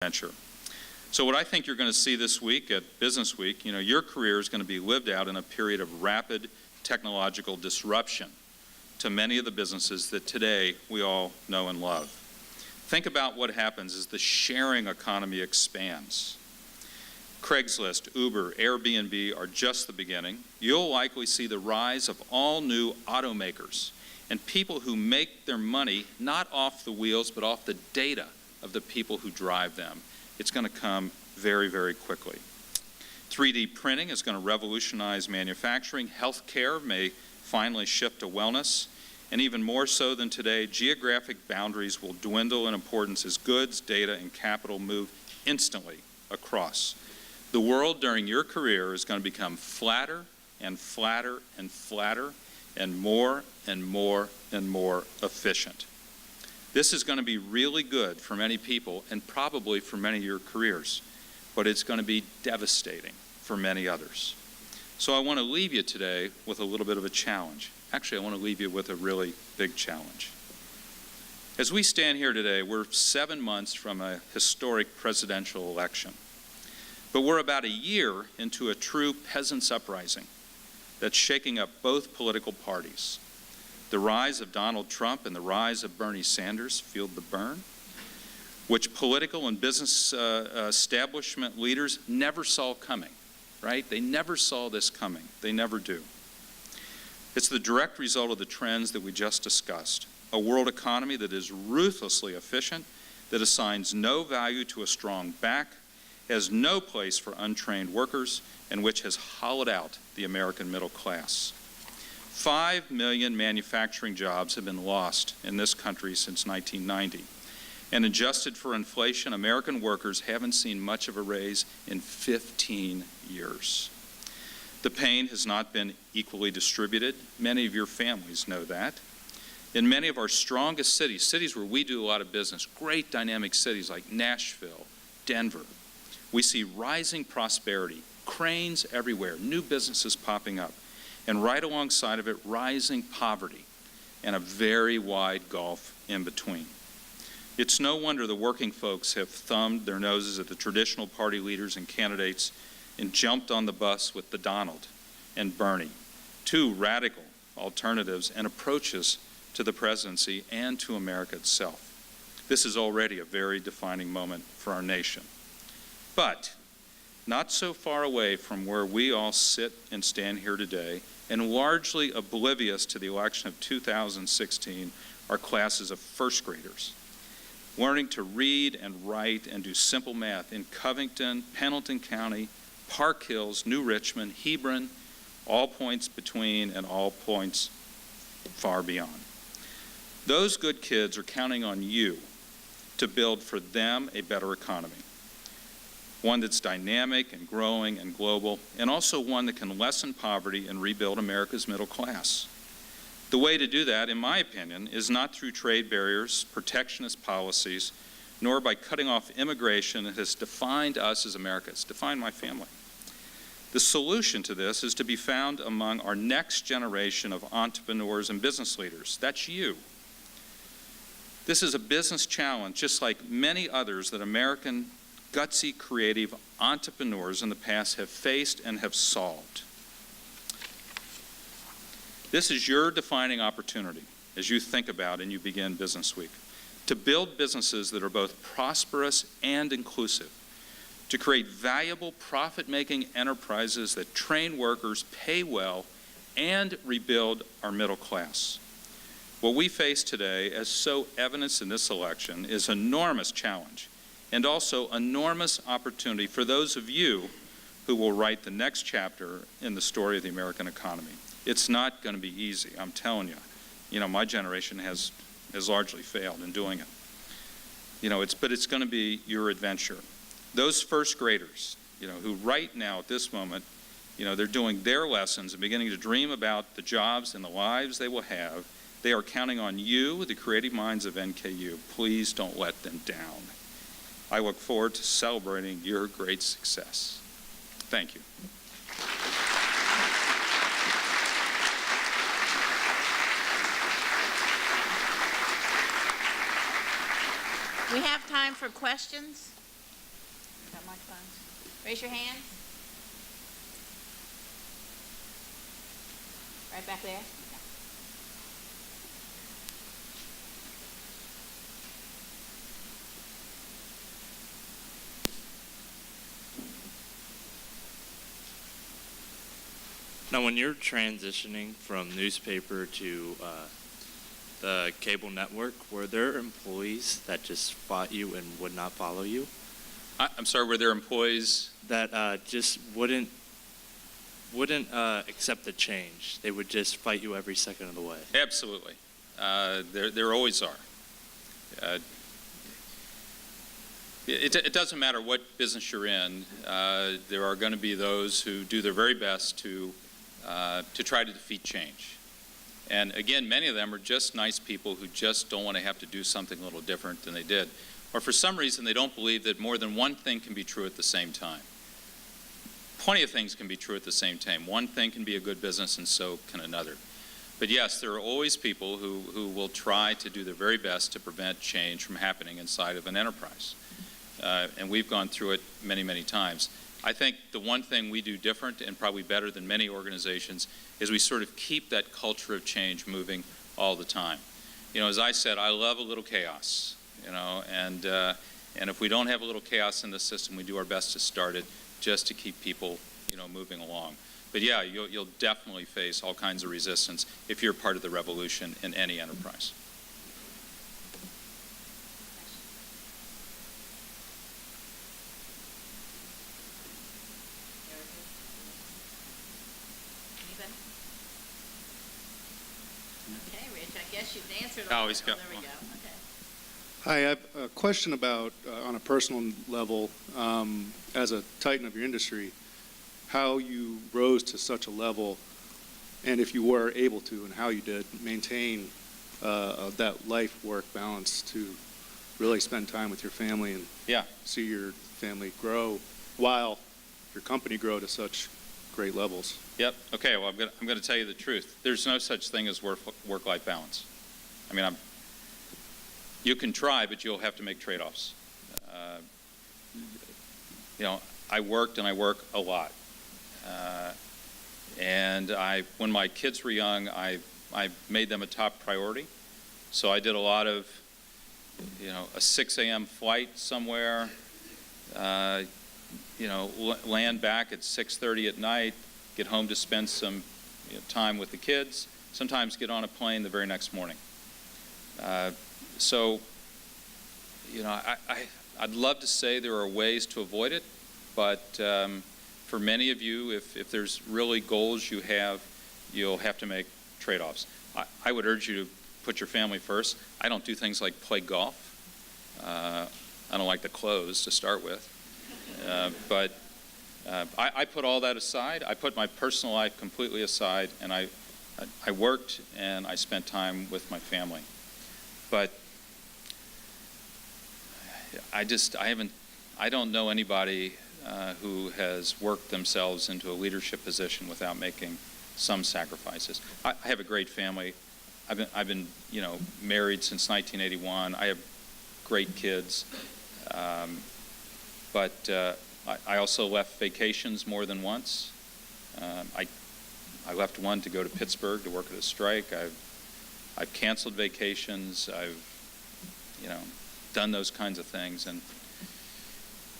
venture. So what I think you're going to see this week at Business Week, your career is going to be lived out in a period of rapid technological disruption to many of the businesses that today we all know and love. Think about what happens as the sharing economy expands. Craigslist, Uber, Airbnb are just the beginning. You'll likely see the rise of all new automakers and people who make their money not off the wheels but off the data of the people who drive them. It's going to come very, very quickly. 3D printing is going to revolutionize manufacturing. Healthcare may finally shift to wellness. And even more so than today, geographic boundaries will dwindle in importance as goods, data, and capital move instantly across. The world during your career is going to become flatter and flatter and flatter and more and more and more efficient. This is going to be really good for many people and probably for many of your careers, but it's going to be devastating for many others. So I want to leave you today with a little bit of a challenge. Actually, I want to leave you with a really big challenge. As we stand here today, we're 7 months from a historic presidential election. But we're about a year into a true peasants' uprising that's shaking up both political parties. The rise of Donald Trump and the rise of Bernie Sanders fueled the burn, which political and business establishment leaders never saw coming, right? They never saw this coming. They never do. It's the direct result of the trends that we just discussed. A world economy that is ruthlessly efficient, that assigns no value to a strong back, has no place for untrained workers, and which has hollowed out the American middle class. 5 million manufacturing jobs have been lost in this country since 1990. And adjusted for inflation, American workers haven't seen much of a raise in 15 years. The pain has not been equally distributed. Many of your families know that. In many of our strongest cities, cities where we do a lot of business, great dynamic cities like Nashville, Denver, we see rising prosperity, cranes everywhere, new businesses popping up, and right alongside of it, rising poverty and a very wide gulf in between. It's no wonder the working folks have thumbed their noses at the traditional party leaders and candidates and jumped on the bus with the Donald and Bernie, two radical alternatives and approaches to the presidency and to America itself. This is already a very defining moment for our nation. But not so far away from where we all sit and stand here today, and largely oblivious to the election of 2016, are classes of first graders, learning to read and write and do simple math in Covington, Pendleton County, Park Hills, New Richmond, Hebron, all points between and all points far beyond. Those good kids are counting on you to build for them a better economy. One that's dynamic and growing and global, and also one that can lessen poverty and rebuild America's middle class. The way to do that, in my opinion, is not through trade barriers, protectionist policies, nor by cutting off immigration that has defined us as America. It's defined my family. The solution to this is to be found among our next generation of entrepreneurs and business leaders. That's you. This is a business challenge, just like many others that American gutsy, creative entrepreneurs in the past have faced and have solved. This is your defining opportunity as you think about and you begin Business Week, to build businesses that are both prosperous and inclusive, to create valuable, profit-making enterprises that train workers, pay well, and rebuild our middle class. What we face today, as so evidenced in this election, is an enormous challenge, and also enormous opportunity for those of you who will write the next chapter in the story of the American economy. It's not going to be easy, I'm telling you. My generation has largely failed in doing it. But it's going to be your adventure. Those first graders, who right now at this moment, they're doing their lessons and beginning to dream about the jobs and the lives they will have, they are counting on you, the creative minds of NKU. Please don't let them down. I look forward to celebrating your great success. Thank you. We have time for questions. Got microphones. Raise your hands. Right back there. Now, when you're transitioning from newspaper to the cable network, were there employees that just fought you and would not follow you? I'm sorry, were there employees? That just wouldn't accept the change. They would just fight you every second of the way. Absolutely. There always are. It doesn't matter what business you're in. There are going to be those who do their very best to try to defeat change. And again, many of them are just nice people who just don't want to have to do something a little different than they did. Or for some reason, they don't believe that more than one thing can be true at the same time. Plenty of things can be true at the same time. One thing can be a good business and so can another. But yes, there are always people who will try to do their very best to prevent change from happening inside of an enterprise. And we've gone through it many, many times. I think the one thing we do different and probably better than many organizations is we sort of keep that culture of change moving all the time. You know, as I said, I love a little chaos, you know, and if we don't have a little chaos in the system, we do our best to start it just to keep people, you know, moving along. But yeah, you'll definitely face all kinds of resistance if you're part of the revolution in any enterprise. Okay, Rich, I guess you've answered Oh, all he's got there we one. go. Okay. Hi, I have a question about, on a personal level, as a titan of your industry, how you rose to such a level, and if you were able to, and how you did, maintain that life-work balance to really spend time with your family and Yeah. see your family grow while your company grow to such great levels. Yep. Okay. Well, I'm going to tell you the truth. There's no such thing as work-life balance. I mean, you can try, but you'll have to make trade-offs. You know, I worked and I work a lot. And when my kids were young, I made them a top priority. So I did a lot of, you know, a 6 a.m. flight somewhere, you know, land back at 6:30 at night, get home to spend some time with the kids, sometimes get on a plane the very next morning. So, you know, I'd love to say there are ways to avoid it, but for many of you, if there's really goals you have, you'll have to make trade-offs. I would urge you to put your family first. I don't do things like play golf. I don't like the clothes to start with. But I put all that aside. I put my personal life completely aside, and I worked and I spent time with my family. But I don't know anybody who has worked themselves into a leadership position without making some sacrifices. I have a great family. I've been you know, married since 1981. I have great kids. But I also left vacations more than once. I left one to go to Pittsburgh to work at a strike. I've canceled vacations. I've, you know, done those kinds of things, and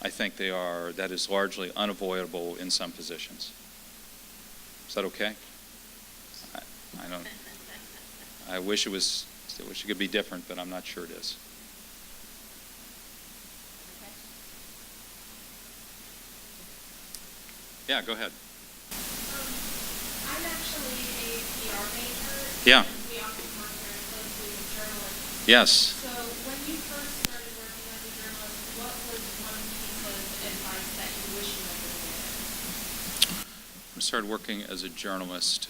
I think that is largely unavoidable in some positions. Is that okay? I don't. I wish it could be different, but I'm not sure it is. Yeah, go ahead. I'm actually a PR major. Yeah. And we often work very closely with journalists. Yes. So when you first started working as a journalist, what was one piece of advice that you wish you had been given? I started working as a journalist.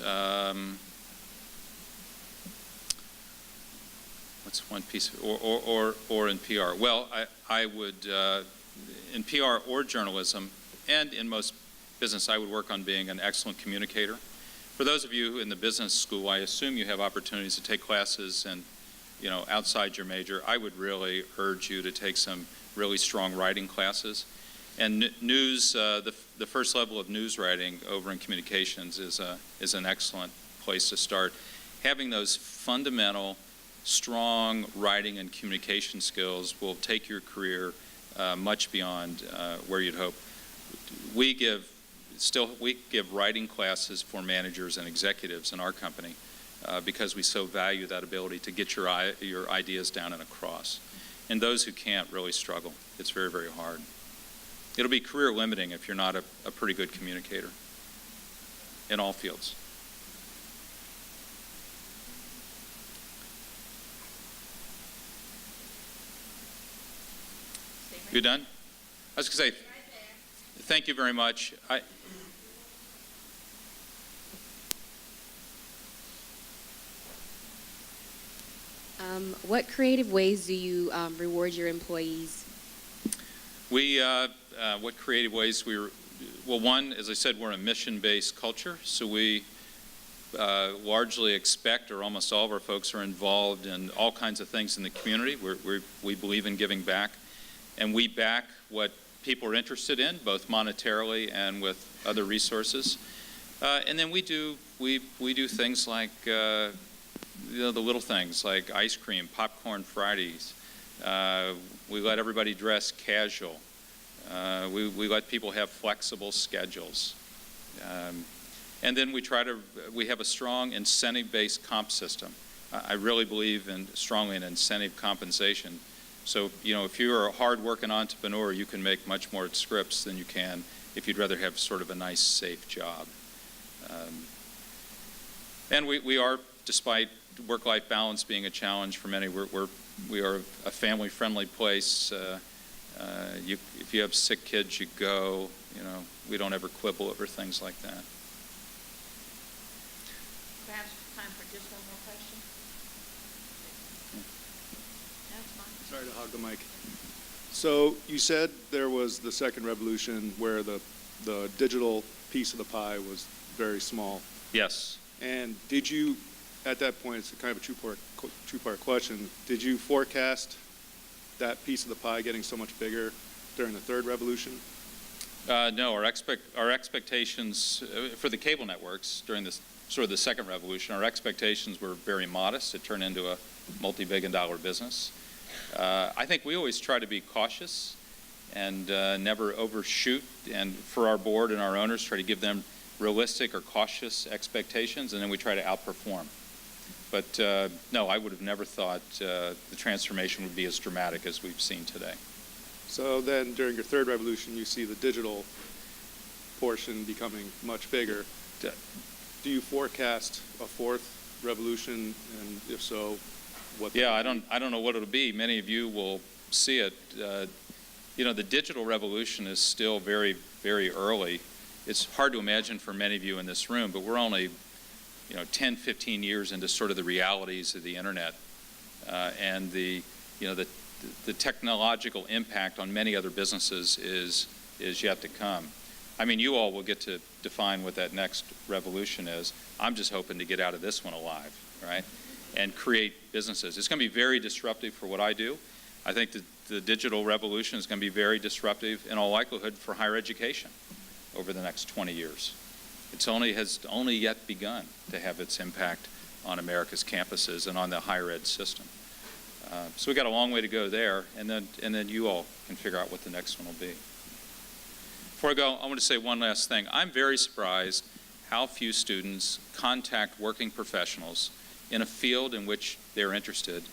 What's one piece, or in PR? Well, I would, in PR or journalism, and in most business, I would work on being an excellent communicator. For those of you in the business school, I assume you have opportunities to take classes and, you know, outside your major. I would really urge you to take some really strong writing classes. And news, the first level of news writing over in communications is an excellent place to start. Having those fundamental, strong writing and communication skills will take your career much beyond where you'd hope. We give writing classes for managers and executives in our company because we so value that ability to get your ideas down and across. And those who can't really struggle. It's very, very hard. It'll be career limiting if you're not a pretty good communicator in all fields. You done? I was going to say, thank you very much. What creative ways do you reward your employees? What creative ways well, one, as I said, we're a mission-based culture, so we largely expect, or almost all of our folks are involved in all kinds of things in the community. We believe in giving back, and we back what people are interested in, both monetarily and with other resources. And then we do things like the little things like ice cream, popcorn Fridays. We let everybody dress casual. We let people have flexible schedules. And then we have a strong incentive-based comp system. I really believe strongly in incentive compensation. So, if you're a hard-working entrepreneur, you can make much more at Scripps than you can if you'd rather have sort of a nice, safe job. And we are, despite work-life balance being a challenge for many, we are a family-friendly place. If you have sick kids, you go. We don't ever quibble over things like that. Perhaps time for just one more question? That's fine. Sorry to hog the mic. So you said there was the second revolution where the digital piece of the pie was very small. Yes. And did you, at that point, it's kind of a two-part question, did you forecast that piece of the pie getting so much bigger during the third revolution? No, our expectations for the cable networks during this sort of the second revolution, our expectations were very modest. It turned into a multi-billion-dollar business. I think we always try to be cautious and never overshoot, and for our board and our owners, try to give them realistic or cautious expectations, and then we try to outperform. But no, I would have never thought the transformation would be as dramatic as we've seen today. So then during your third revolution, you see the digital portion becoming much bigger. Do you forecast a fourth revolution, and if so, what? Yeah, I don't know what it'll be. Many of you will see it. The digital revolution is still very, very early. It's hard to imagine for many of you in this room, but we're only 10, 15 years into sort of the realities of the internet and the technological impact on many other businesses is yet to come. I mean, you all will get to define what that next revolution is. I'm just hoping to get out of this one alive, right? And create businesses. It's going to be very disruptive for what I do. I think that the digital revolution is going to be very disruptive in all likelihood for higher education over the next 20 years. It has only yet begun to have its impact on America's campuses and on the higher ed system. So we've got a long way to go there, and then you all can figure out what the next one will be. Before I go, I want to say one last thing. I'm very surprised how few students contact working professionals in a field in which they're interested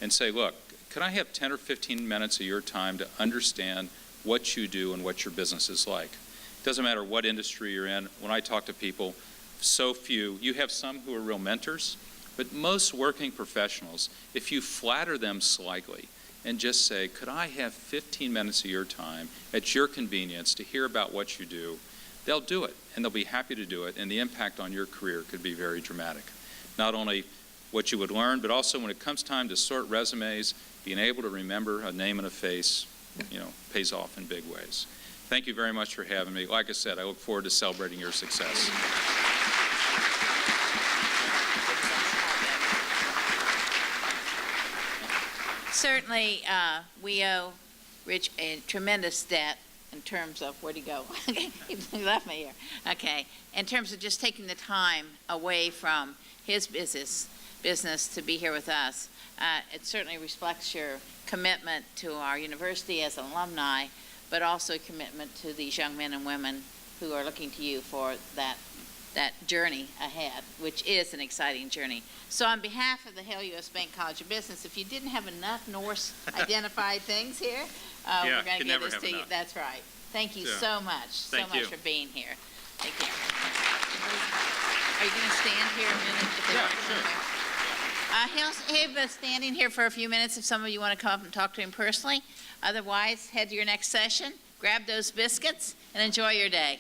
and say, look, could I have 10 or 15 minutes of your time to understand what you do and what your business is like? It doesn't matter what industry you're in. When I talk to people, so few. You have some who are real mentors, but most working professionals, if you flatter them slightly and just say, could I have 15 minutes of your time at your convenience to hear about what you do, they'll do it, and they'll be happy to do it, and the impact on your career could be very dramatic. Not only what you would learn, but also when it comes time to sort resumes, being able to remember a name and a face, pays off in big ways. Thank you very much for having me. Like I said, I look forward to celebrating your success. Certainly, we owe Rich a tremendous debt in terms of, where'd he go? He left me here. Okay, in terms of just taking the time away from his business to be here with us. It certainly reflects your commitment to our university as an alumni, but also a commitment to these young men and women who are looking to you for that journey ahead, which is an exciting journey. So on behalf of the Hale U.S. Bank College of Business, if you didn't have enough Norse identified things here, we're going to give this to you. That's right. Thank you so much. Thank you. For being here. Take care. Are you going to stand here a minute? If they Yeah, want to come sure. here? He'll be standing here for a few minutes if some of you want to come up and talk to him personally. Otherwise, head to your next session, grab those biscuits, and enjoy your day.